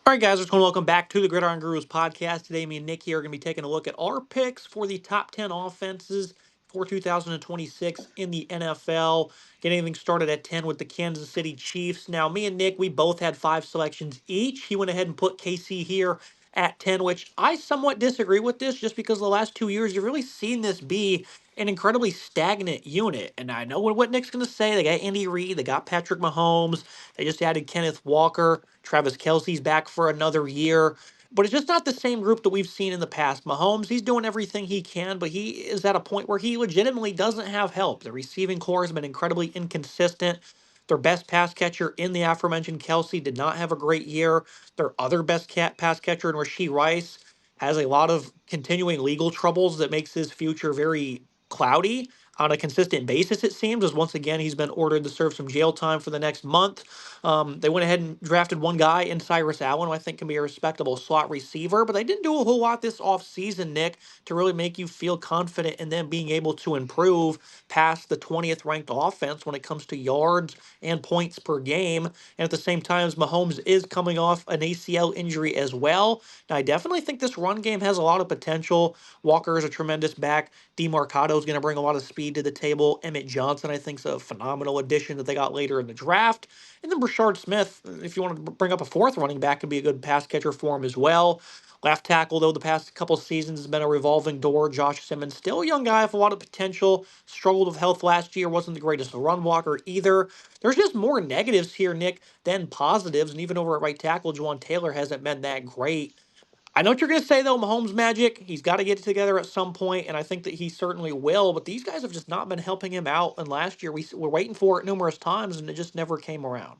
All right, guys, just want to welcome back to the Gridiron Gurus podcast. Today, me and Nick here are going to be taking a look at our picks for the top 10 offenses for 2026 in the NFL. Getting things started at 10 with the Kansas City Chiefs. Now, me and Nick, we both had five selections each. He went ahead and put KC here at 10, which I somewhat disagree with this just because the last 2 years you've really seen this be an incredibly stagnant unit. And I know what Nick's going to say. They got Andy Reid, they got Patrick Mahomes. They just added Kenneth Walker. Travis Kelsey's back for another year. But it's just not the same group that we've seen in the past. Mahomes, he's doing everything he can, but he is at a point where he legitimately doesn't have help. The receiving core has been incredibly inconsistent. Their best pass catcher in the aforementioned Kelsey did not have a great year. Their other best pass catcher in Rashee Rice has a lot of continuing legal troubles that makes his future very cloudy on a consistent basis, it seems, as once again he's been ordered to serve some jail time for the next month. They went ahead and drafted one guy in Cyrus Allen, who I think can be a respectable slot receiver, but they didn't do a whole lot this offseason, Nick, to really make you feel confident in them being able to improve past the 20th ranked offense when it comes to yards and points per game. And at the same time, Mahomes is coming off an ACL injury as well. Now, I definitely think this run game has a lot of potential. Walker is a tremendous back. DeMarcado is going to bring a lot of speed to the table. Emmett Johnson, I think, is a phenomenal addition that they got later in the draft. And then Brashard Smith, if you want to bring up a fourth running back, could be a good pass catcher for him as well. Left tackle, though, the past couple seasons has been a revolving door. Josh Simmons, still a young guy with a lot of potential. Struggled with health last year, wasn't the greatest run blocker either. There's just more negatives here, Nick, than positives. And even over at right tackle, Juwan Taylor hasn't been that great. I know what you're going to say, though, Mahomes magic. He's got to get it together at some point, and I think that he certainly will. But these guys have just not been helping him out. And last year, we were waiting for it numerous times, and it just never came around.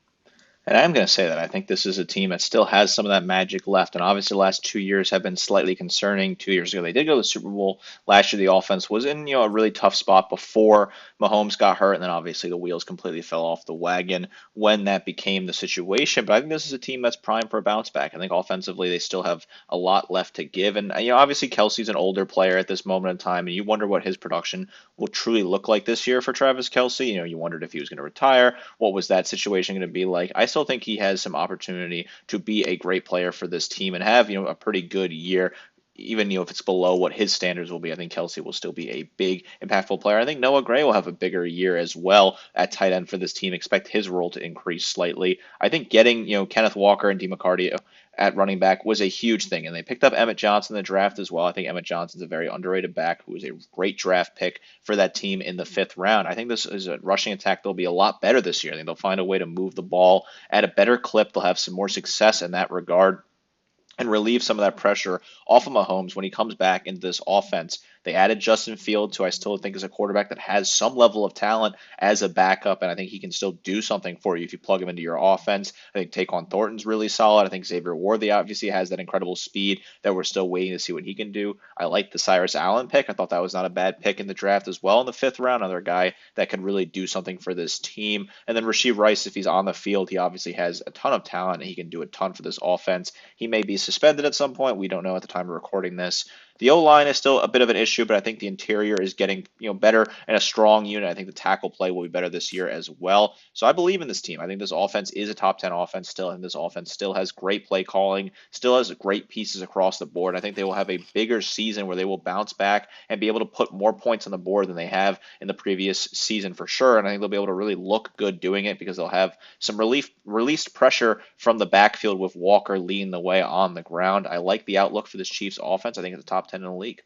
And I'm going to say that I think this is a team that still has some of that magic left. And obviously, the last 2 years have been slightly concerning. 2 years ago, they did go to the Super Bowl. Last year, the offense was in a really tough spot before Mahomes got hurt, and then obviously the wheels completely fell off the wagon when that became the situation. But I think this is a team that's primed for a bounce back. I think offensively, they still have a lot left to give. And obviously, Kelsey's an older player at this moment in time, and you wonder what his production will truly look like this year for Travis Kelsey. You wondered if he was going to retire. What was that situation going to be like? I still think he has some opportunity to be a great player for this team and have a pretty good year. Even if it's below what his standards will be, I think Kelsey will still be a big, impactful player. I think Noah Gray will have a bigger year as well at tight end for this team. Expect his role to increase slightly. I think getting Kenneth Walker and DeMarcado at running back was a huge thing, and they picked up Emmett Johnson in the draft as well. I think Emmett Johnson's a very underrated back who was a great draft pick for that team in the fifth round. I think this is a rushing attack that'll be a lot better this year. I think they'll find a way to move the ball at a better clip. They'll have some more success in that regard and relieve some of that pressure off of Mahomes when he comes back into this offense. They added Justin Fields, who I still think is a quarterback that has some level of talent as a backup, and I think he can still do something for you if you plug him into your offense. I think Taquan Thornton's really solid. I think Xavier Worthy obviously has that incredible speed that we're still waiting to see what he can do. I like the Cyrus Allen pick. I thought that was not a bad pick in the draft as well in the fifth round. Another guy that could really do something for this team. And then Rashee Rice, if he's on the field, he obviously has a ton of talent and he can do a ton for this offense. He may be suspended at some point. We don't know at the time of recording this. The O-line is still a bit of an issue, but I think the interior is getting better and a strong unit. I think the tackle play will be better this year as well. So I believe in this team. I think this offense is a top 10 offense still, and this offense still has great play calling, still has great pieces across the board. I think they will have a bigger season where they will bounce back and be able to put more points on the board than they have in the previous season for sure. And I think they'll be able to really look good doing it because they'll have some released pressure from the backfield with Walker leading the way on the ground. I like the outlook for this Chiefs offense. I think it's a top 10 in the league.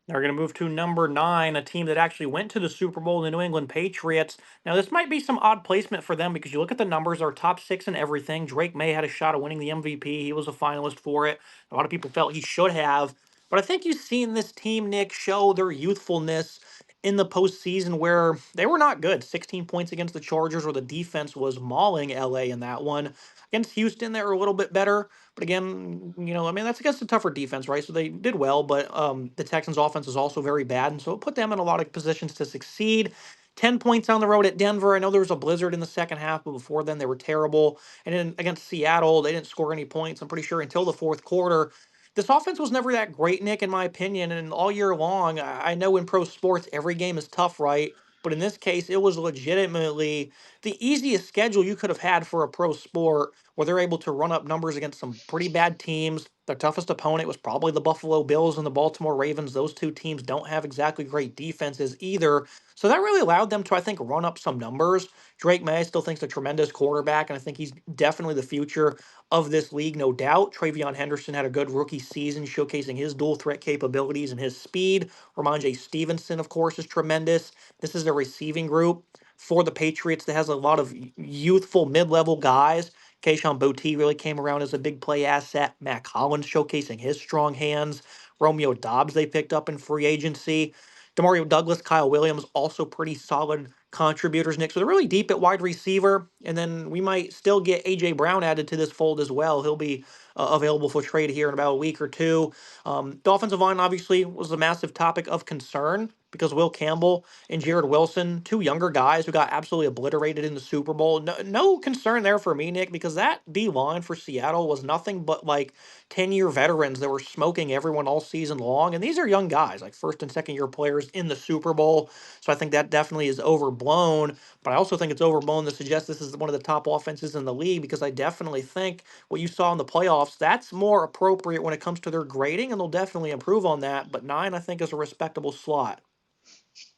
They're going to move to number 9, a team that actually went to the Super Bowl, the New England Patriots. Now, this might be some odd placement for them because you look at the numbers, they're top 6 in everything. Drake May had a shot at winning the MVP. He was a finalist for it. A lot of people felt he should have. But I think you've seen this team, Nick, show their youthfulness in the postseason where they were not good. 16 points against the Chargers, where the defense was mauling LA in that one. Against Houston, they were a little bit better. But again, I mean, that's against a tougher defense, right? So they did well, but the Texans' offense is also very bad, and so it put them in a lot of positions to succeed. 10 points on the road at Denver. I know there was a blizzard in the second half, but before then they were terrible. And then against Seattle, they didn't score any points, I'm pretty sure, until the fourth quarter. This offense was never that great, Nick, in my opinion. And all year long, I know in pro sports, every game is tough, right? But in this case, it was legitimately the easiest schedule you could have had for a pro sport where they're able to run up numbers against some pretty bad teams. Their toughest opponent was probably the Buffalo Bills and the Baltimore Ravens. Those two teams don't have exactly great defenses either. So that really allowed them to, I think, run up some numbers. Drake May still thinks a tremendous quarterback, and I think he's definitely the future of this league, no doubt. Travion Henderson had a good rookie season, showcasing his dual threat capabilities and his speed. Ramondre Stevenson, of course, is tremendous. This is a receiving group for the Patriots that has a lot of youthful mid-level guys. Keishon Boutte really came around as a big play asset. Matt Collins showcasing his strong hands. Romeo Dobbs they picked up in free agency. Demario Douglas, Kyle Williams, also pretty solid contributors, Nick. So they're really deep at wide receiver. And then we might still get A.J. Brown added to this fold as well. He'll be available for trade here in about a week or two. The offensive line obviously was a massive topic of concern because Will Campbell and Jared Wilson, two younger guys who got absolutely obliterated in the Super Bowl. No concern there for me, Nick, because that D line for Seattle was nothing but like 10-year veterans that were smoking everyone all season long. And these are young guys, like first and second year players in the Super Bowl. So I think that definitely is overblown. But I also think it's overblown to suggest this is one of the top offenses in the league because I definitely think what you saw in the playoffs, that's more appropriate when it comes to their grading, and they'll definitely improve on that. But nine, I think, is a respectable slot.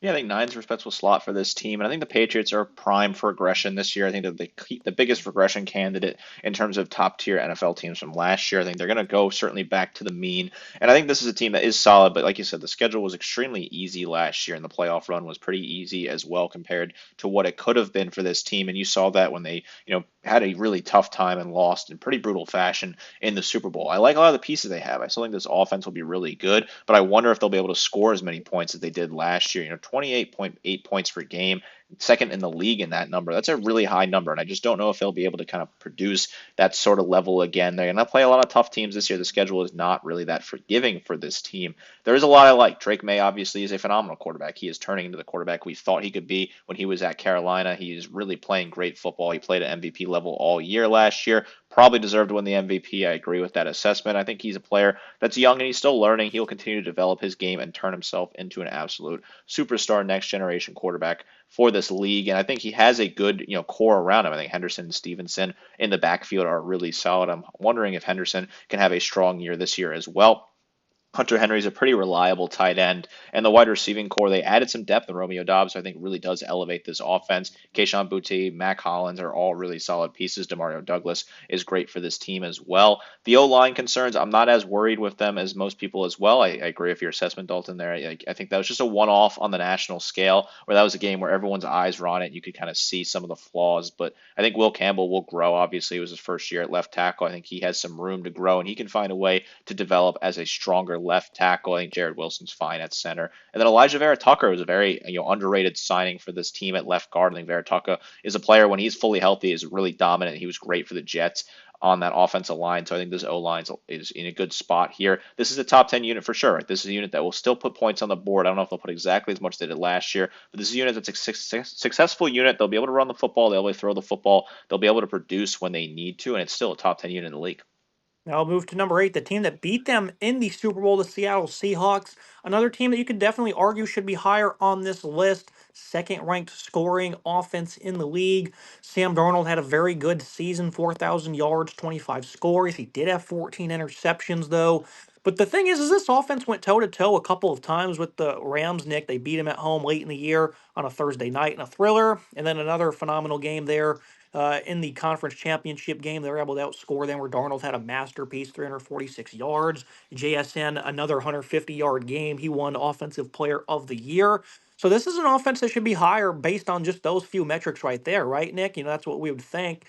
Yeah, I think nine's a respectable slot for this team, and I think the Patriots are primed for regression this year. I think that they keep the biggest regression candidate in terms of top tier NFL teams from last year. I think they're going to go certainly back to the mean, and I think this is a team that is solid. But like you said, the schedule was extremely easy last year, and the playoff run was pretty easy as well compared to what it could have been for this team. And you saw that when they, had a really tough time and lost in pretty brutal fashion in the Super Bowl. I like a lot of the pieces they have. I still think this offense will be really good, but I wonder if they'll be able to score as many points as they did last year. 28.8 points per game, second in the league in that number. That's a really high number, and I just don't know if they'll be able to kind of produce that sort of level again. They're going to play a lot of tough teams this year. The schedule is not really that forgiving for this team. There is a lot I like. Drake May obviously is a phenomenal quarterback. He is turning into the quarterback we thought he could be when he was at Carolina. He is really playing great football. He played at MVP level all year last year. Probably deserved to win the MVP. I agree with that assessment. I think he's a player that's young and he's still learning. He'll continue to develop his game and turn himself into an absolute superstar next generation quarterback for this league. And I think he has a good, core around him. I think Henderson and Stevenson in the backfield are really solid. I'm wondering if Henderson can have a strong year this year as well. Hunter Henry's a pretty reliable tight end, and the wide receiving core, they added some depth in Romeo Dobbs, so I think really does elevate this offense. Keishon Boutte, Matt Collins are all really solid pieces. Demario Douglas is great for this team as well. The O-line concerns, I'm not as worried with them as most people as well. I agree with your assessment, Dalton, there. I think that was just a one-off on the national scale, where that was a game where everyone's eyes were on it. You could kind of see some of the flaws, but I think Will Campbell will grow. Obviously, it was his first year at left tackle. I think he has some room to grow, and he can find a way to develop as a stronger left tackle. I think Jared Wilson's fine at center. And then Elijah Vera Tucker was a very underrated signing for this team at left guard. I think Vera Tucker is a player when he's fully healthy is really dominant. He was great for the Jets on that offensive line. So I think this O-line is in a good spot here. This is a top 10 unit for sure. This is a unit that will still put points on the board. I don't know if they'll put exactly as much as they did last year, but this is a unit that's a successful unit. They'll be able to run the football. They'll be able to throw the football. They'll be able to produce when they need to, and it's still a top 10 unit in the league. Now I'll move to number eight, the team that beat them in the Super Bowl, the Seattle Seahawks. Another team that you could definitely argue should be higher on this list. Second ranked scoring offense in the league. Sam Darnold had a very good season, 4,000 yards, 25 scores. He did have 14 interceptions, though. But the thing is this offense went toe to toe a couple of times with the Rams, Nick. They beat him at home late in the year on a Thursday night in a thriller. And then another phenomenal game there in the conference championship game. They were able to outscore them where Darnold had a masterpiece, 346 yards. JSN, another 150-yard game. He won Offensive Player of the Year. So this is an offense that should be higher based on just those few metrics right there, right, Nick? That's what we would think.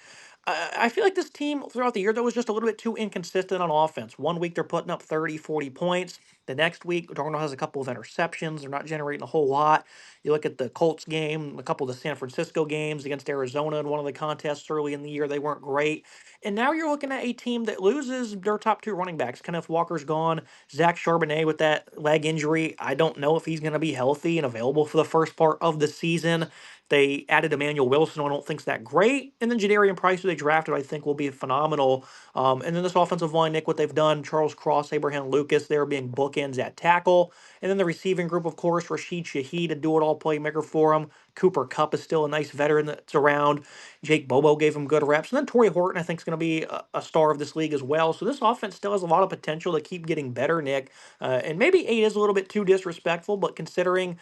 I feel like this team throughout the year, though, was just a little bit too inconsistent on offense. One week they're putting up 30, 40 points. The next week, Darnold has a couple of interceptions. They're not generating a whole lot. You look at the Colts game, a couple of the San Francisco games against Arizona in one of the contests early in the year, they weren't great. And now you're looking at a team that loses their top two running backs. Kenneth Walker's gone. Zach Charbonnet with that leg injury. I don't know if he's going to be healthy and available for the first part of the season. They added Emmanuel Wilson, who I don't think's that great, and then Jadarian Price, who they drafted, I think will be phenomenal. And then this offensive line, Nick, what they've done, Charles Cross, Abraham Lucas, they're being bookends at tackle. And then the receiving group, of course, Rashid Shaheed, a do-it-all playmaker for him. Cooper Kupp is still a nice veteran that's around. Jake Bobo gave him good reps. And then Torrey Horton, I think, is going to be a star of this league as well. So this offense still has a lot of potential to keep getting better, Nick. And maybe 8 is a little bit too disrespectful, but considering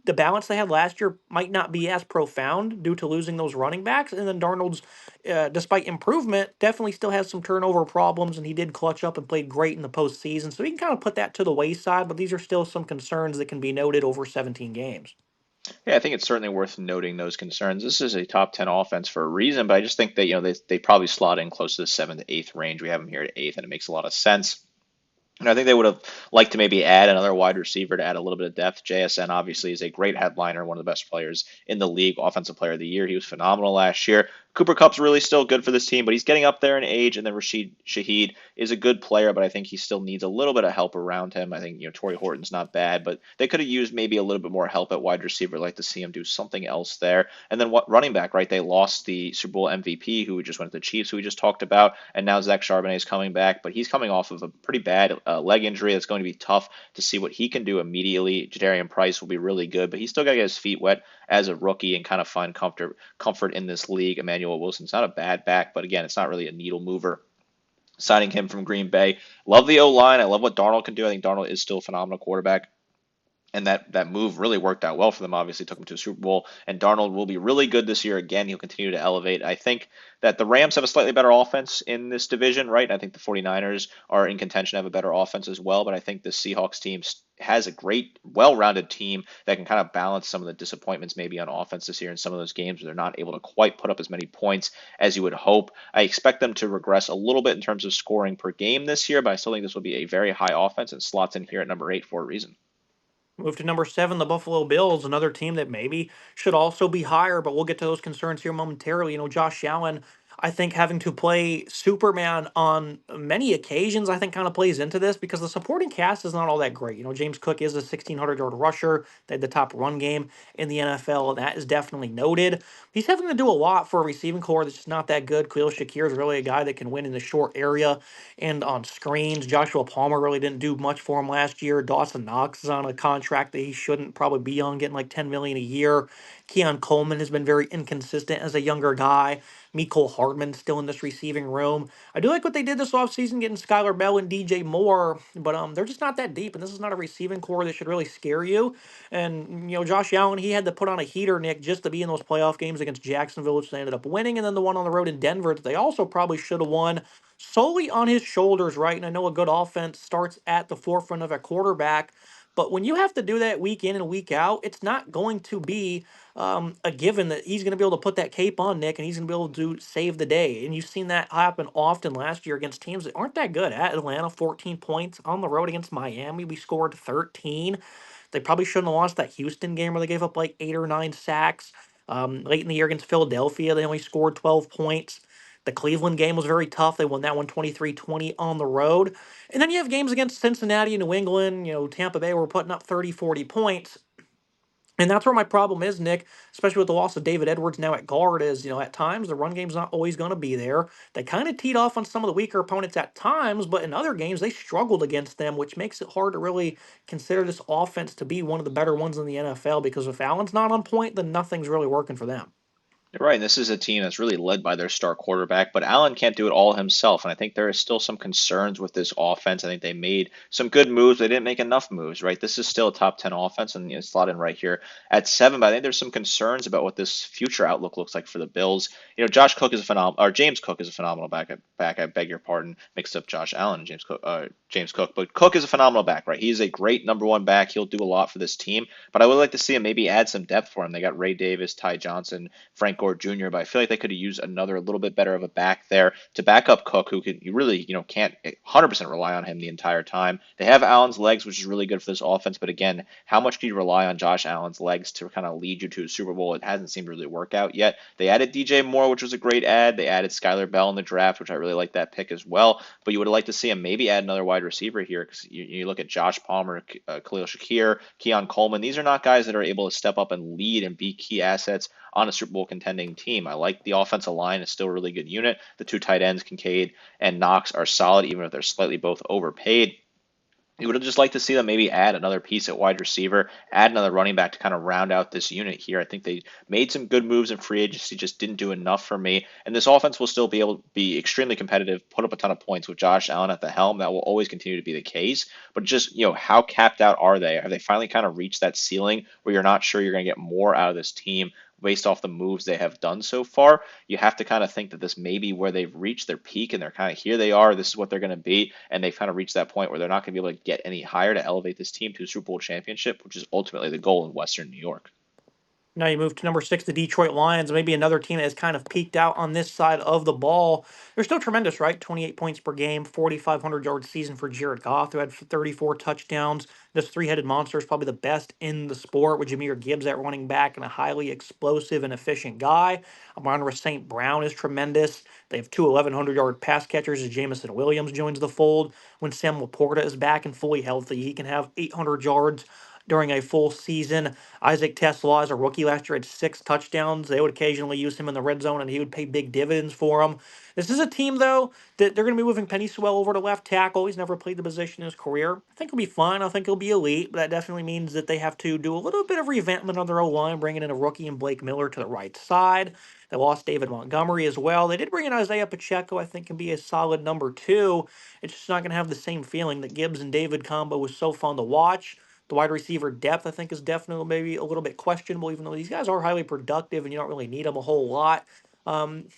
the balance they had last year might not be as profound due to losing those running backs. And then Darnold's, despite improvement, definitely still has some turnover problems, and he did clutch up and played great in the postseason. So you can kind of put that to the wayside, but these are still some concerns that can be noted over 17 games. Yeah, I think it's certainly worth noting those concerns. This is a top 10 offense for a reason, but I just think that, they probably slot in close to the seventh to eighth range. We have them here at eighth, and it makes a lot of sense. And I think they would have liked to maybe add another wide receiver to add a little bit of depth. JSN obviously is a great headliner, one of the best players in the league, offensive player of the year. He was phenomenal last year. Cooper Cup's really still good for this team, but he's getting up there in age. And then Rashid Shaheed is a good player, but I think he still needs a little bit of help around him. I think, Torrey Horton's not bad, but they could have used maybe a little bit more help at wide receiver. I'd like to see him do something else there. And then what running back, right? They lost the Super Bowl MVP who just went to the Chiefs, who we just talked about, and now Zach Charbonnet is coming back, but he's coming off of a pretty bad leg injury. That's going to be tough to see what he can do immediately. Jadarian Price will be really good, but he's still got to get his feet wet as a rookie and kind of find comfort in this league. Emmanuel Wilson's not a bad back, but again, it's not really a needle mover. Signing him from Green Bay. Love the O line. I love what Darnold can do. I think Darnold is still a phenomenal quarterback. And that move really worked out well for them. Obviously, took them to a Super Bowl. And Darnold will be really good this year again. He'll continue to elevate. I think that the Rams have a slightly better offense in this division, right? I think the 49ers are in contention to have a better offense as well. But I think the Seahawks team has a great, well-rounded team that can kind of balance some of the disappointments maybe on offense this year in some of those games where they're not able to quite put up as many points as you would hope. I expect them to regress a little bit in terms of scoring per game this year, but I still think this will be a very high offense and slots in here at number 8 for a reason. Move to number 7, the Buffalo Bills, another team that maybe should also be higher, but we'll get to those concerns here momentarily. Josh Allen, I think having to play Superman on many occasions, I think kind of plays into this because the supporting cast is not all that great. James Cook is a 1,600-yard rusher. They had the top run game in the NFL, and that is definitely noted. He's having to do a lot for a receiving core that's just not that good. Khalil Shakir is really a guy that can win in the short area and on screens. Joshua Palmer really didn't do much for him last year. Dawson Knox is on a contract that he shouldn't probably be on, getting like 10 million a year. Keon Coleman has been very inconsistent as a younger guy. Mecole Hardman still in this receiving room. I do like what they did this offseason, getting Skylar Bell and DJ Moore, but they're just not that deep, and this is not a receiving core that should really scare you. And Josh Allen, he had to put on a heater, Nick, just to be in those playoff games against Jacksonville, which they ended up winning, and then the one on the road in Denver that they also probably should have won solely on his shoulders, right? And I know a good offense starts at the forefront of a quarterback, but when you have to do that week in and week out, it's not going to be a given that he's going to be able to put that cape on, Nick, and he's going to be able to save the day. And you've seen that happen often last year against teams that aren't that good. At Atlanta, 14 points on the road against Miami, we scored 13. They probably shouldn't have lost that Houston game where they gave up like 8 or 9 sacks. Late in the year against Philadelphia, they only scored 12 points. The Cleveland game was very tough. They won that one 23-20 on the road. And then you have games against Cincinnati and New England, Tampa Bay were putting up 30, 40 points. And that's where my problem is, Nick, especially with the loss of David Edwards now at guard, is, at times the run game's not always going to be there. They kind of teed off on some of the weaker opponents at times, but in other games they struggled against them, which makes it hard to really consider this offense to be one of the better ones in the NFL because if Allen's not on point, then nothing's really working for them. You're right. This is a team that's really led by their star quarterback, but Allen can't do it all himself. And I think there is still some concerns with this offense. I think they made some good moves. They didn't make enough moves, right? This is still a top 10 offense and slot in right here at 7. But I think there's some concerns about what this future outlook looks like for the Bills. Josh Cook is a phenomenal, or James Cook is a phenomenal back. I beg your pardon. Mixed up Josh Allen and James Cook. But Cook is a phenomenal back, right? He's a great number one back. He'll do a lot for this team. But I would like to see him maybe add some depth for him. They got Ray Davis, Ty Johnson, Frank Frank Gore Jr., but I feel like they could have used another a little bit better of a back there to back up Cook, who could you really, can't 100% rely on him the entire time. They have Allen's legs, which is really good for this offense, but again, how much can you rely on Josh Allen's legs to kind of lead you to a Super Bowl? It hasn't seemed to really work out yet. They added DJ Moore, which was a great add. They added Skylar Bell in the draft, which I really like that pick as well. But you would have liked to see him maybe add another wide receiver here because you look at Josh Palmer, Khalil Shakir, Keon Coleman. These are not guys that are able to step up and lead and be key assets on a Super Bowl contending team. I like the offensive line; it's still a really good unit. The two tight ends, Kincaid and Knox, are solid, even if they're slightly both overpaid. You would have just liked to see them maybe add another piece at wide receiver, add another running back to kind of round out this unit here. I think they made some good moves in free agency, just didn't do enough for me. And this offense will still be able to be extremely competitive, put up a ton of points with Josh Allen at the helm. That will always continue to be the case. But just, how capped out are they? Have they finally kind of reached that ceiling where you're not sure you're going to get more out of this team based off the moves they have done so far? You have to kind of think that this may be where they've reached their peak and they're kind of here they are. This is what they're going to be. And they've kind of reached that point where they're not going to be able to get any higher to elevate this team to a Super Bowl championship, which is ultimately the goal in Western New York. Now you move to number six, the Detroit Lions, maybe another team that has kind of peaked out on this side of the ball. They're still tremendous, right? 28 points per game, 4,500 yard season for Jared Goff, who had 34 touchdowns. This three-headed monster is probably the best in the sport with Jameer Gibbs at running back and a highly explosive and efficient guy. Amon St. Brown is tremendous. They have two 1,100-yard pass catchers as Jamison Williams joins the fold. When Sam Laporta is back and fully healthy, he can have 800 yards during a full season. Isaac Tesla, as a rookie last year, had six touchdowns. They would occasionally use him in the red zone, and he would pay big dividends for them. This is a team, though, that they're going to be moving Penny Sewell over to left tackle. He's never played the position in his career. I think he'll be fine. I think he'll be elite, but that definitely means that they have to do a little bit of revampment on their O-line, bringing in a rookie and Blake Miller to the right side. They lost David Montgomery as well. They did bring in Isaiah Pacheco, I think can be a solid number two. It's just not going to have the same feeling. That Gibbs and David combo was so fun to watch. The wide receiver depth, I think, is definitely maybe a little bit questionable, even though these guys are highly productive and you don't really need them a whole lot.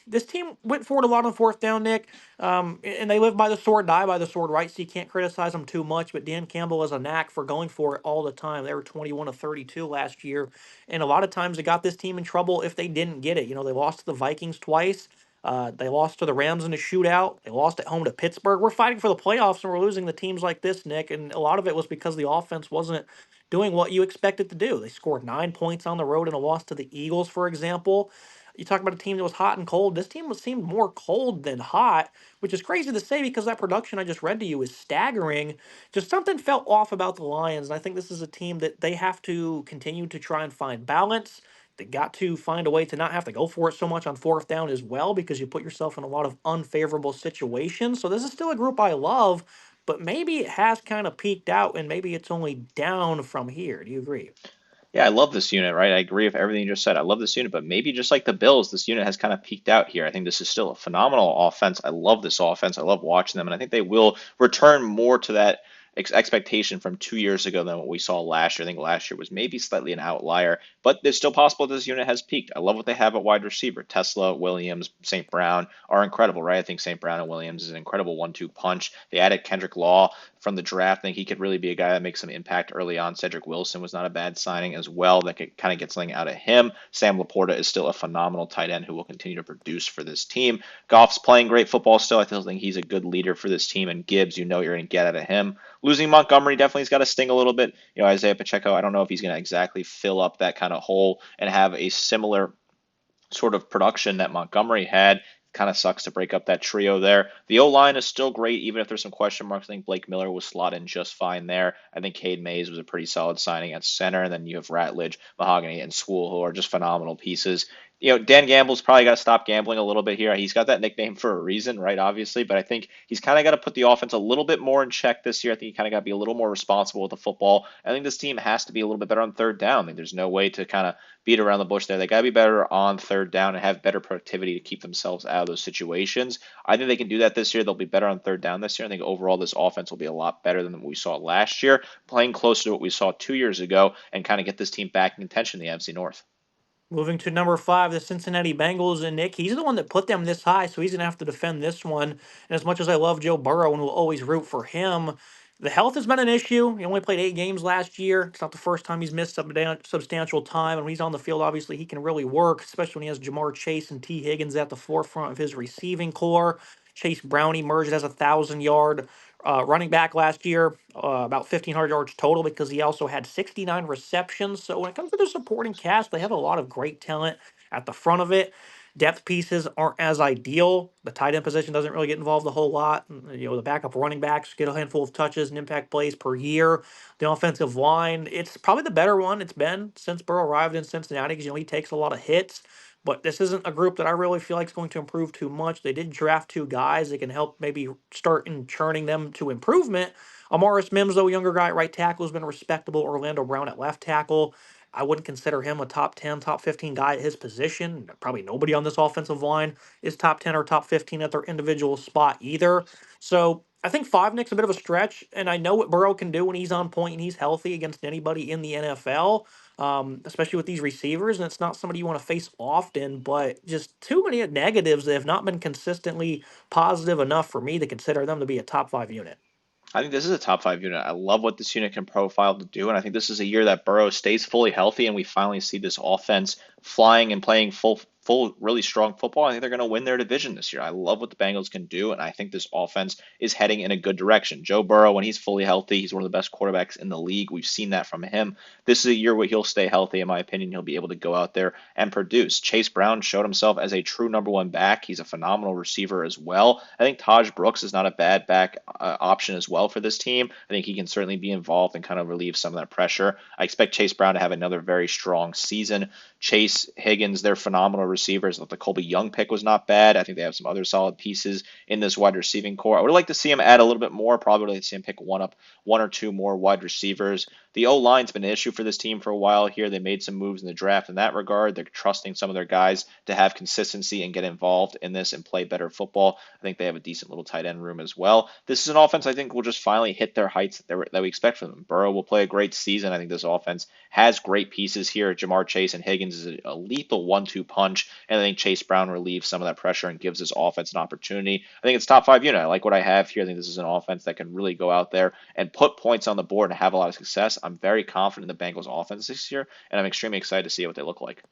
This team went forward a lot on fourth down, Nick, and they live by the sword, die by the sword, right? So you can't criticize them too much. But Dan Campbell has a knack for going for it all the time. They were 21 of 32 last year, and a lot of times they got this team in trouble if they didn't get it. They lost to the Vikings twice. They lost to the Rams in a shootout. They lost at home to Pittsburgh. We're fighting for the playoffs and we're losing the teams like this, Nick. And a lot of it was because the offense wasn't doing what you expect it to do. They scored 9 points on the road in a loss to the Eagles, for example. You talk about a team that was hot and cold. This team seemed more cold than hot, which is crazy to say because that production I just read to you is staggering. Just something felt off about the Lions. And I think this is a team that they have to continue to try and find balance. They got to find a way to not have to go for it so much on fourth down as well because you put yourself in a lot of unfavorable situations. So this is still a group I love, but maybe it has kind of peaked out and maybe it's only down from here. Do you agree? Yeah, I love this unit, right? I agree with everything you just said. I love this unit, but maybe just like the Bills, this unit has kind of peaked out here. I think this is still a phenomenal offense. I love this offense. I love watching them, and I think they will return more to that expectation from 2 years ago than what we saw last year. I think last year was maybe slightly an outlier, but it's still possible this unit has peaked. I love what they have at wide receiver. Tesla, Williams, St. Brown are incredible, right? I think St. Brown and Williams is an incredible 1-2 punch. They added Kendrick Law from the draft. I think he could really be a guy that makes some impact early on. Cedric Wilson was not a bad signing as well. That could kind of get something out of him. Sam Laporta is still a phenomenal tight end who will continue to produce for this team. Goff's playing great football still. I still think he's a good leader for this team. And Gibbs, you're going to get out of him. Losing Montgomery definitely's got to sting a little bit. Isaiah Pacheco, I don't know if he's going to exactly fill up that kind of hole and have a similar sort of production that Montgomery had. Kind of sucks to break up that trio there. The O-line is still great, even if there's some question marks. I think Blake Miller was slotted in just fine there. I think Cade Mays was a pretty solid signing at center. And then you have Ratledge, Mahogany, and Swool, who are just phenomenal pieces. Dan Gamble's probably got to stop gambling a little bit here. He's got that nickname for a reason, right? Obviously, but I think he's kind of got to put the offense a little bit more in check this year. I think he kind of got to be a little more responsible with the football. I think this team has to be a little bit better on third down. I think there's no way to kind of beat around the bush there. They got to be better on third down and have better productivity to keep themselves out of those situations. I think they can do that this year. They'll be better on third down this year. I think overall this offense will be a lot better than what we saw last year, playing closer to what we saw 2 years ago, and kind of get this team back in contention in the NFC North. Moving to number five, the Cincinnati Bengals, and Nick, he's the one that put them this high, so he's going to have to defend this one. And as much as I love Joe Burrow and will always root for him, The health has been an issue. He only played 8 games last year. It's not the first time he's missed substantial time. And when he's on the field, obviously, he can really work, especially when he has Jamar Chase and T. Higgins at the forefront of his receiving core. Chase Brown emerged as a 1,000 yard running back last year, about 1,500 yards total because he also had 69 receptions. So when it comes to the supporting cast, they have a lot of great talent at the front of it. Depth pieces aren't as ideal. The tight end position doesn't really get involved a whole lot. The backup running backs get a handful of touches and impact plays per year. The offensive line, it's probably the better one it's been since Burrow arrived in Cincinnati because he takes a lot of hits. But this isn't a group that I really feel like is going to improve too much. They did draft two guys that can help maybe start in churning them to improvement. Amaris Mims, though, younger guy at right tackle, has been respectable. Orlando Brown at left tackle. I wouldn't consider him a top 10, top 15 guy at his position. Probably nobody on this offensive line is top 10 or top 15 at their individual spot either. So I think five Nick's a bit of a stretch, and I know what Burrow can do when he's on point and he's healthy against anybody in the NFL, especially with these receivers. And it's not somebody you want to face often, but just too many negatives that have not been consistently positive enough for me to consider them to be a top five unit. I think this is a top five unit. I love what this unit can profile to do, and I think this is a year that Burrow stays fully healthy, and we finally see this offense flying and playing really strong football. I think they're going to win their division this year. I love what the Bengals can do, and I think this offense is heading in a good direction. Joe Burrow, when he's fully healthy, he's one of the best quarterbacks in the league. We've seen that from him. This is a year where he'll stay healthy. In my opinion, he'll be able to go out there and produce. Chase Brown showed himself as a true number one back. He's a phenomenal receiver as well. I think Taj Brooks is not a bad back option as well for this team. I think he can certainly be involved and kind of relieve some of that pressure. I expect Chase Brown to have another very strong season. Chase, Higgins, they're phenomenal receivers. The Colby Young pick was not bad. I think they have some other solid pieces in this wide receiving core. I would like to see him add a little bit more. Probably like to see him pick one or two more wide receivers. The O line's been an issue for this team for a while here. They made some moves in the draft in that regard. They're trusting some of their guys to have consistency and get involved in this and play better football. I think they have a decent little tight end room as well. This is an offense I think will just finally hit their heights that we expect from them. Burrow will play a great season. I think this offense has great pieces here. Jamar Chase and Higgins is a lethal 1-2 punch, and I think Chase Brown relieves some of that pressure and gives this offense an opportunity. I think it's top five unit. I like what I have here. I think this is an offense that can really go out there and put points on the board and have a lot of success. I'm very confident in the Bengals offense this year, and I'm extremely excited to see what they look like.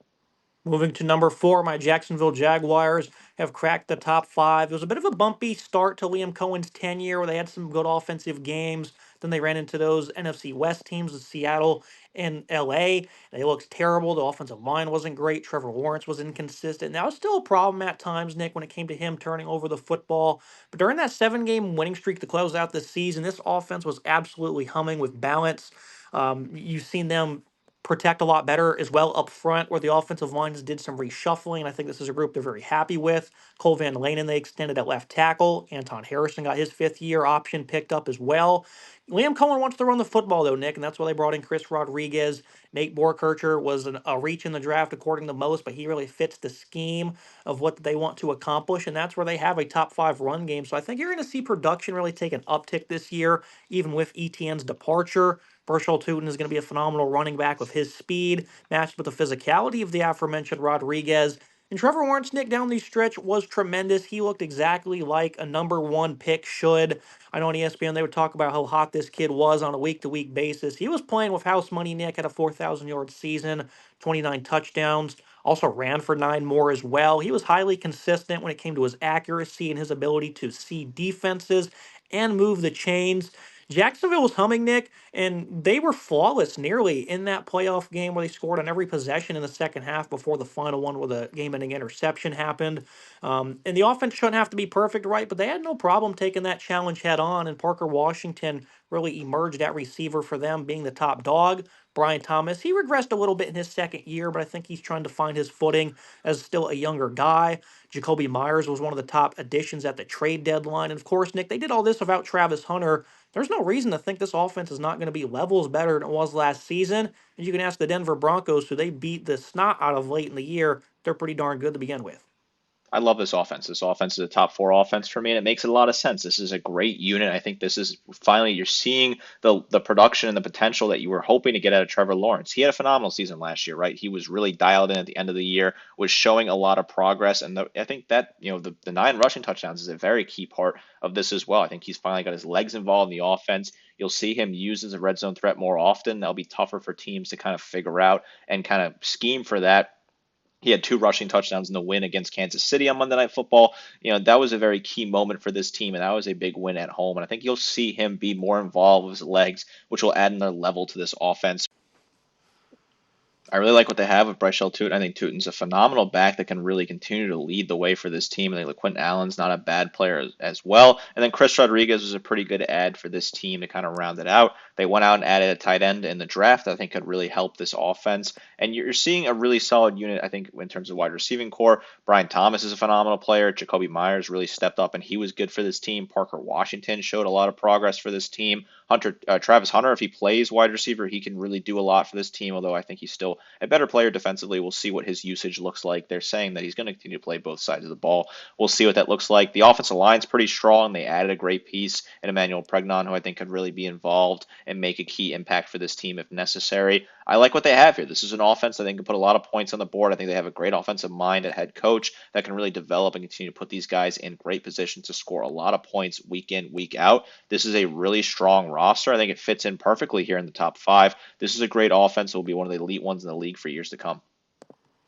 Moving to number four, my Jacksonville Jaguars have cracked the top five. It was a bit of a bumpy start to Liam Cohen's tenure where they had some good offensive games. Then they ran into those NFC West teams with Seattle and LA. They looked terrible. The offensive line wasn't great. Trevor Lawrence was inconsistent. That was still a problem at times, Nick, when it came to him turning over the football. But during that 7 game winning streak to close out the season, this offense was absolutely humming with balance. You've seen them protect a lot better as well up front, where the offensive lines did some reshuffling. I think this is a group they're very happy with. Cole Van Lanen, they extended at left tackle. Anton Harrison got his 5th year option picked up as well. Liam Cohen wants to run the football, though, Nick, and that's why they brought in Chris Rodriguez. Nate Borkircher was a reach in the draft, according to most, but he really fits the scheme of what they want to accomplish, and that's where they have a top five run game. So I think you're going to see production really take an uptick this year, even with ETN's departure. Burchell Tootin is going to be a phenomenal running back with his speed, matched with the physicality of the aforementioned Rodriguez. And Trevor Lawrence, Nick, down the stretch was tremendous. He looked exactly like a number one pick should. I know on ESPN they would talk about how hot this kid was on a week to week basis. He was playing with house money, Nick, at a 4,000 yard season, 29 touchdowns. Also ran for 9 more as well. He was highly consistent when it came to his accuracy and his ability to see defenses and move the chains. Jacksonville was humming, Nick, and they were flawless nearly in that playoff game where they scored on every possession in the second half before the final one where the game ending interception happened. And the offense shouldn't have to be perfect, right? But they had no problem taking that challenge head on, and Parker Washington really emerged at receiver for them, being the top dog. Brian Thomas, he regressed a little bit in his second year, but I think he's trying to find his footing as still a younger guy. Jacoby Myers was one of the top additions at the trade deadline. And of course, Nick, they did all this without Travis Hunter. There's no reason to think this offense is not going to be levels better than it was last season. And you can ask the Denver Broncos, who they beat the snot out of late in the year. They're pretty darn good to begin with. I love this offense. This offense is a top four offense for me, and it makes a lot of sense. This is a great unit. I think this is finally you're seeing the production and the potential that you were hoping to get out of Trevor Lawrence. He had a phenomenal season last year, right? He was really dialed in at the end of the year, was showing a lot of progress, and I think that the 9 rushing touchdowns is a very key part of this as well. I think he's finally got his legs involved in the offense. You'll see him used as a red zone threat more often. That'll be tougher for teams to kind of figure out and kind of scheme for that. He had 2 rushing touchdowns in the win against Kansas City on Monday Night Football. That was a very key moment for this team, and that was a big win at home. And I think you'll see him be more involved with his legs, which will add another level to this offense. I really like what they have with Bryce Tootin. I think Tootin's a phenomenal back that can really continue to lead the way for this team. I think Quentin Allen's not a bad player as well. And then Chris Rodriguez was a pretty good add for this team to kind of round it out. They went out and added a tight end in the draft that I think could really help this offense. And you're seeing a really solid unit, I think, in terms of wide receiving core. Brian Thomas is a phenomenal player. Jacoby Myers really stepped up and he was good for this team. Parker Washington showed a lot of progress for this team. Travis Hunter, if he plays wide receiver, he can really do a lot for this team. Although I think he's still a better player defensively. We'll see what his usage looks like. They're saying that he's going to continue to play both sides of the ball. We'll see what that looks like. The offensive line's pretty strong. They added a great piece in Emmanuel Pregnon, who I think could really be involved and make a key impact for this team if necessary. I like what they have here. This is an offense I think can put a lot of points on the board. I think they have a great offensive mind at head coach that can really develop and continue to put these guys in great positions to score a lot of points week in, week out. This is a really strong roster. I think it fits in perfectly here in the top five. This is a great offense. It will be one of the elite ones in the league for years to come.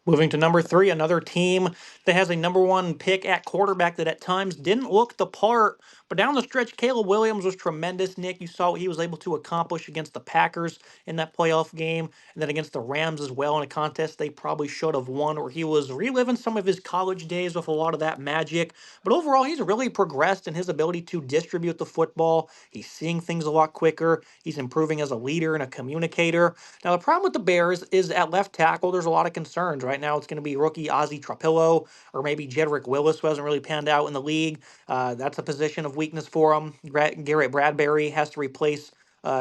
Moving to number three, another team that has a number one pick at quarterback that at times didn't look the part, but down the stretch, Caleb Williams was tremendous. Nick, you saw what he was able to accomplish against the Packers in that playoff game, and then against the Rams as well in a contest they probably should have won, where he was reliving some of his college days with a lot of that magic. But overall, he's really progressed in his ability to distribute the football. He's seeing things a lot quicker. He's improving as a leader and a communicator. Now, the problem with the Bears is at left tackle, there's a lot of concerns. Right now, it's going to be rookie Ozzie Trapillo or maybe Jedrick Willis, who hasn't really panned out in the league. That's a position of weakness for him. Garrett Bradbury has to replace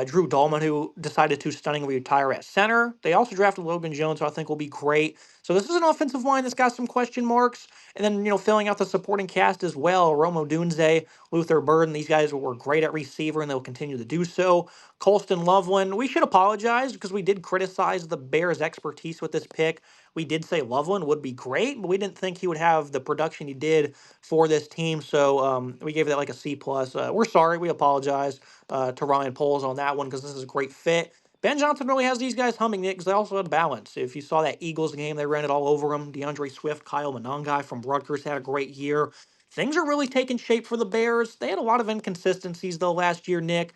Drew Dolman, who decided to stunningly retire at center. They also drafted Logan Jones, who I think will be great. So this is an offensive line that's got some question marks. And then, filling out the supporting cast as well, Romo Dunze, Luther Burden, these guys were great at receiver, and they'll continue to do so. Colston Loveland, we should apologize because we did criticize the Bears' expertise with this pick. We did say Loveland would be great, but we didn't think he would have the production he did for this team. So we gave that like a C plus. We're sorry. We apologize to Ryan Poles on that one because this is a great fit. Ben Johnson really has these guys humming it because they also had balance. If you saw that Eagles game, they ran it all over them. DeAndre Swift, Kyle Monangai from Rutgers had a great year. Things are really taking shape for the Bears. They had a lot of inconsistencies though last year, Nick.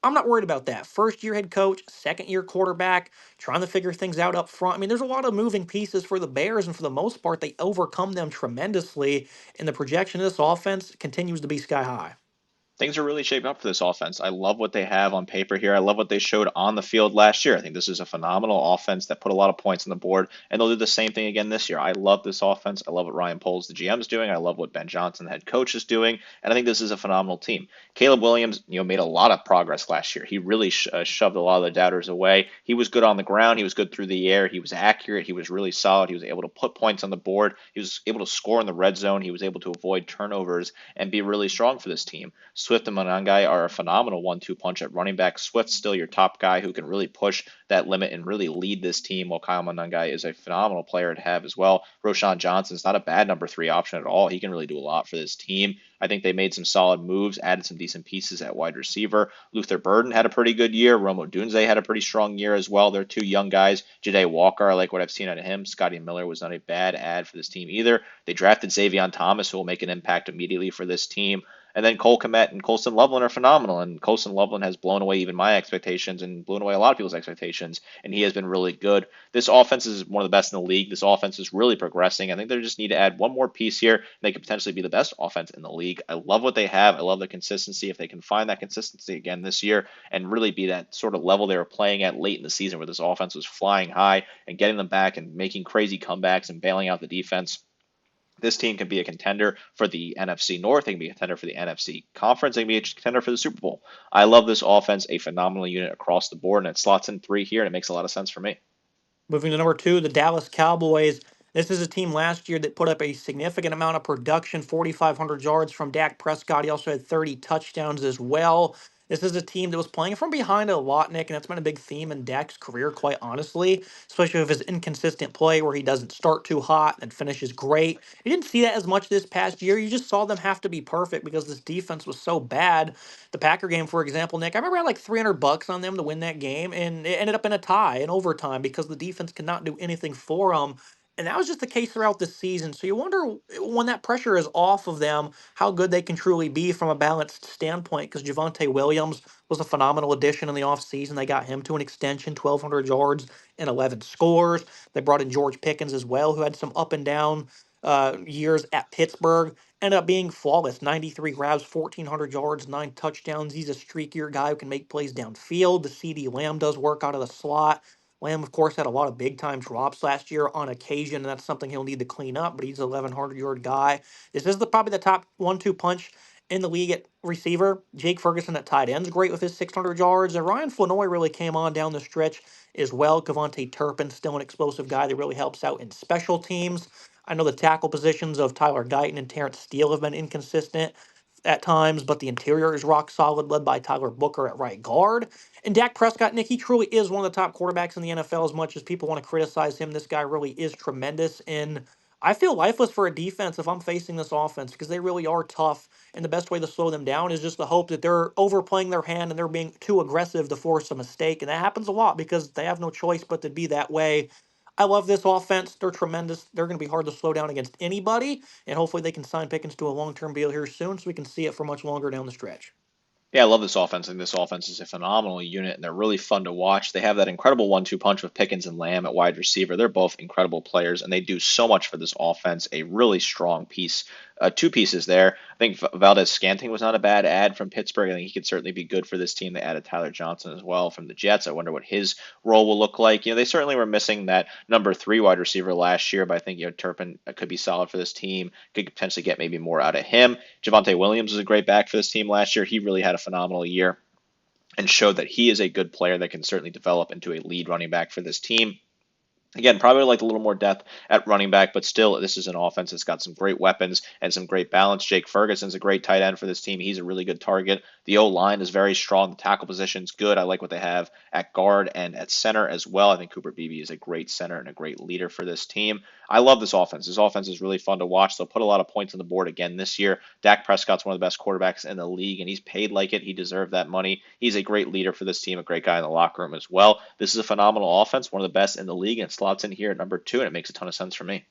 I'm not worried about that. First year head coach, second year quarterback, trying to figure things out up front. I mean, there's a lot of moving pieces for the Bears, and for the most part, they overcome them tremendously. And the projection of this offense continues to be sky high. Things are really shaping up for this offense. I love what they have on paper here. I love what they showed on the field last year. I think this is a phenomenal offense that put a lot of points on the board, and they'll do the same thing again this year. I love this offense. I love what Ryan Poles, the GM, is doing. I love what Ben Johnson, the head coach, is doing, and I think this is a phenomenal team. Caleb Williams, made a lot of progress last year. He really shoved a lot of the doubters away. He was good on the ground. He was good through the air. He was accurate. He was really solid. He was able to put points on the board. He was able to score in the red zone. He was able to avoid turnovers and be really strong for this team. Swift and Monangai are a phenomenal 1-2 punch at running back. Swift's still your top guy who can really push that limit and really lead this team, while Kyle Monangai is a phenomenal player to have as well. Roshan Johnson's not a bad number 3 option at all. He can really do a lot for this team. I think they made some solid moves, added some decent pieces at wide receiver. Luther Burden had a pretty good year. Romo Dunze had a pretty strong year as well. They're 2 young guys. Jade Walker, I like what I've seen out of him. Scotty Miller was not a bad add for this team either. They drafted Xavier Thomas, who will make an impact immediately for this team. And then Cole Kmet and Colston Loveland are phenomenal. And Colston Loveland has blown away even my expectations and blown away a lot of people's expectations. And he has been really good. This offense is one of the best in the league. This offense is really progressing. I think they just need to add one more piece here. And they could potentially be the best offense in the league. I love what they have. I love the consistency. If they can find that consistency again this year and really be that sort of level they were playing at late in the season where this offense was flying high and getting them back and making crazy comebacks and bailing out the defense, this team can be a contender for the NFC North. They can be a contender for the NFC Conference. They can be a contender for the Super Bowl. I love this offense, a phenomenal unit across the board, and it slots in 3 here, and it makes a lot of sense for me. Moving to number two, the Dallas Cowboys. This is a team last year that put up a significant amount of production, 4,500 yards from Dak Prescott. He also had 30 touchdowns as well. This is a team that was playing from behind a lot, Nick, and that's been a big theme in Dak's career, quite honestly, especially with his inconsistent play where he doesn't start too hot and finishes great. You didn't see that as much this past year. You just saw them have to be perfect because this defense was so bad. The Packer game, for example, Nick, I remember I had like $300 on them to win that game, and it ended up in a tie in overtime because the defense could not do anything for them. And that was just the case throughout the season. So you wonder when that pressure is off of them, how good they can truly be from a balanced standpoint. Because Javonte Williams was a phenomenal addition in the offseason. They got him to an extension, 1,200 yards and 11 scores. They brought in George Pickens as well, who had some up and down years at Pittsburgh. Ended up being flawless, 93 grabs, 1,400 yards, 9 touchdowns. He's a streakier guy who can make plays downfield. The CD Lamb does work out of the slot. Lamb, of course, had a lot of big time drops last year on occasion, and that's something he'll need to clean up. But he's an 1,100-yard guy. This is probably the top 1-2 punch in the league at receiver. Jake Ferguson at tight end's great with his 600 yards. And Ryan Flanoy really came on down the stretch as well. Cavante Turpin, still an explosive guy that really helps out in special teams. I know the tackle positions of Tyler Guyton and Terrence Steele have been inconsistent at times, but the interior is rock solid, led by Tyler Booker at right guard. And Dak Prescott, Nick, he truly is one of the top quarterbacks in the NFL. As much as people want to criticize him, this guy really is tremendous. And I feel lifeless for a defense if I'm facing this offense because they really are tough. And the best way to slow them down is just to hope that they're overplaying their hand and they're being too aggressive to force a mistake. And that happens a lot because they have no choice but to be that way. I love this offense. They're tremendous. They're going to be hard to slow down against anybody. And hopefully they can sign Pickens to a long term deal here soon so we can see it for much longer down the stretch. Yeah, I love this offense. I think this offense is a phenomenal unit, and they're really fun to watch. They have that incredible 1-2 punch with Pickens and Lamb at wide receiver. They're both incredible players, and they do so much for this offense. A really strong piece, two pieces there. I think Valdez Scanting was not a bad ad from Pittsburgh. I think he could certainly be good for this team. They added Tyler Johnson as well from the Jets. I wonder what his role will look like. They certainly were missing that number three wide receiver last year, but I think Turpin could be solid for this team. Could potentially get maybe more out of him. Javonte Williams was a great back for this team last year. He really had a phenomenal year and showed that he is a good player that can certainly develop into a lead running back for this team. Again, probably like a little more depth at running back, but still, this is an offense that's got some great weapons and some great balance. Jake Ferguson's a great tight end for this team. He's a really good target. The O line is very strong. The tackle position's good. I like what they have at guard and at center as well. I think Cooper Beebe is a great center and a great leader for this team. I love this offense. This offense is really fun to watch. They'll put a lot of points on the board again this year. Dak Prescott's one of the best quarterbacks in the league, and he's paid like it. He deserved that money. He's a great leader for this team, a great guy in the locker room as well. This is a phenomenal offense, one of the best in the league, and it slots in here at number two, and it makes a ton of sense for me.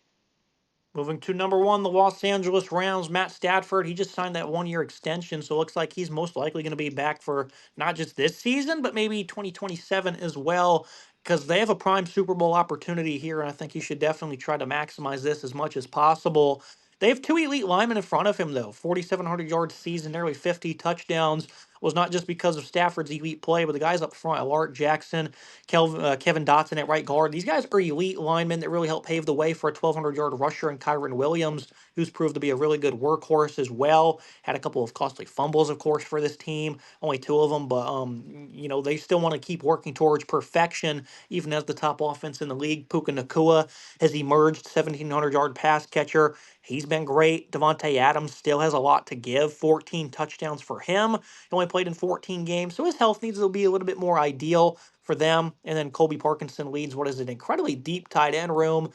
Moving to number one, the Los Angeles Rams. Matt Stafford, he just signed that 1 year extension, so it looks like he's most likely going to be back for not just this season, but maybe 2027 as well, because they have a prime Super Bowl opportunity here, and I think he should definitely try to maximize this as much as possible. They have two elite linemen in front of him, though. 4,700 yards season, nearly 50 touchdowns was not just because of Stafford's elite play, but the guys up front, Alart Jackson, Kevin Dotson at right guard. These guys are elite linemen that really help pave the way for a 1,200-yard rusher in Kyron Williams, who's proved to be a really good workhorse as well. Had a couple of costly fumbles, of course, for this team. Only two of them, but they still want to keep working towards perfection, even as the top offense in the league. Puka Nakua has emerged, 1,700-yard pass catcher. He's been great. Devontae Adams still has a lot to give. 14 touchdowns for him. He only played in 14 games, so his health needs to be a little bit more ideal for them. And then Colby Parkinson leads what is an incredibly deep tight end room.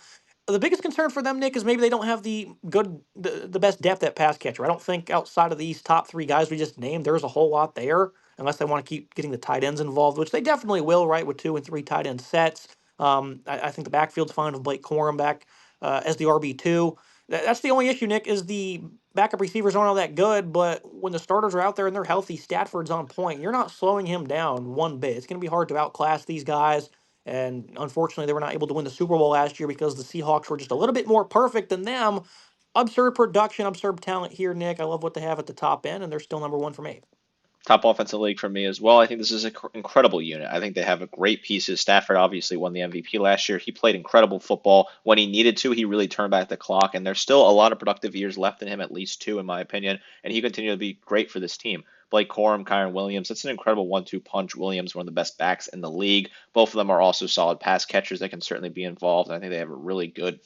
The biggest concern for them, Nick, is maybe they don't have the best depth at pass catcher. I don't think outside of these top three guys we just named, there's a whole lot there, unless they want to keep getting the tight ends involved, which they definitely will, right, with 2 and 3 tight end sets. I think the backfield's fine with Blake Corum back as the RB2. That's the only issue, Nick, is the backup receivers aren't all that good, but when the starters are out there and they're healthy, Stafford's on point. You're not slowing him down one bit. It's going to be hard to outclass these guys. And unfortunately, they were not able to win the Super Bowl last year because the Seahawks were just a little bit more perfect than them. Absurd production, absurd talent here, Nick. I love what they have at the top end, and they're still number one for me. Top offensive league for me as well. I think this is an incredible unit. I think they have a great pieces. Stafford obviously won the MVP last year. He played incredible football when he needed to. He really turned back the clock, and there's still a lot of productive years left in him, at least two, in my opinion. And he continued to be great for this team. Blake Corum, Kyron Williams. That's an incredible 1-2 punch. Williams, one of the best backs in the league. Both of them are also solid pass catchers that can certainly be involved. And I think they have a really good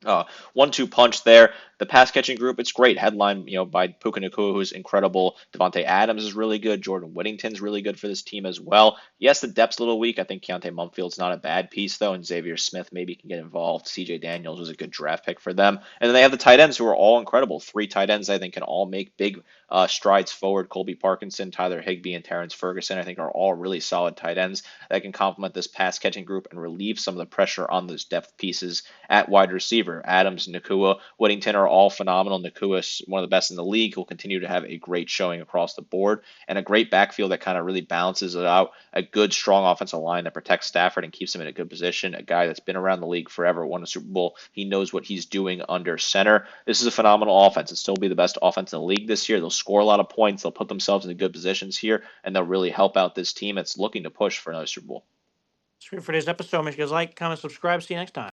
uh, 1-2 punch there. The pass catching group, it's great. Headline, by Puka Nacua, who's incredible. Devontae Adams is really good. Jordan Whittington's really good for this team as well. Yes, the depth's a little weak. I think Keontae Mumfield's not a bad piece though, and Xavier Smith maybe can get involved. C.J. Daniels was a good draft pick for them, and then they have the tight ends who are all incredible. Three tight ends I think can all make big strides forward. Colby Parkinson, Tyler Higbee, and Terrence Ferguson I think are all really solid tight ends that can complement this pass catching group and relieve some of the pressure on those depth pieces at wide receiver. Adams, Nacua, Whittington are all phenomenal. Nacua is one of the best in the league. He'll continue to have a great showing across the board and a great backfield that kind of really balances it out. A good, strong offensive line that protects Stafford and keeps him in a good position. A guy that's been around the league forever, won a Super Bowl. He knows what he's doing under center. This is a phenomenal offense. It'll still be the best offense in the league this year. They'll score a lot of points. They'll put themselves in good positions here, and they'll really help out this team that's looking to push for another Super Bowl. That's it for today's episode. Make sure you guys like, comment, subscribe. See you next time.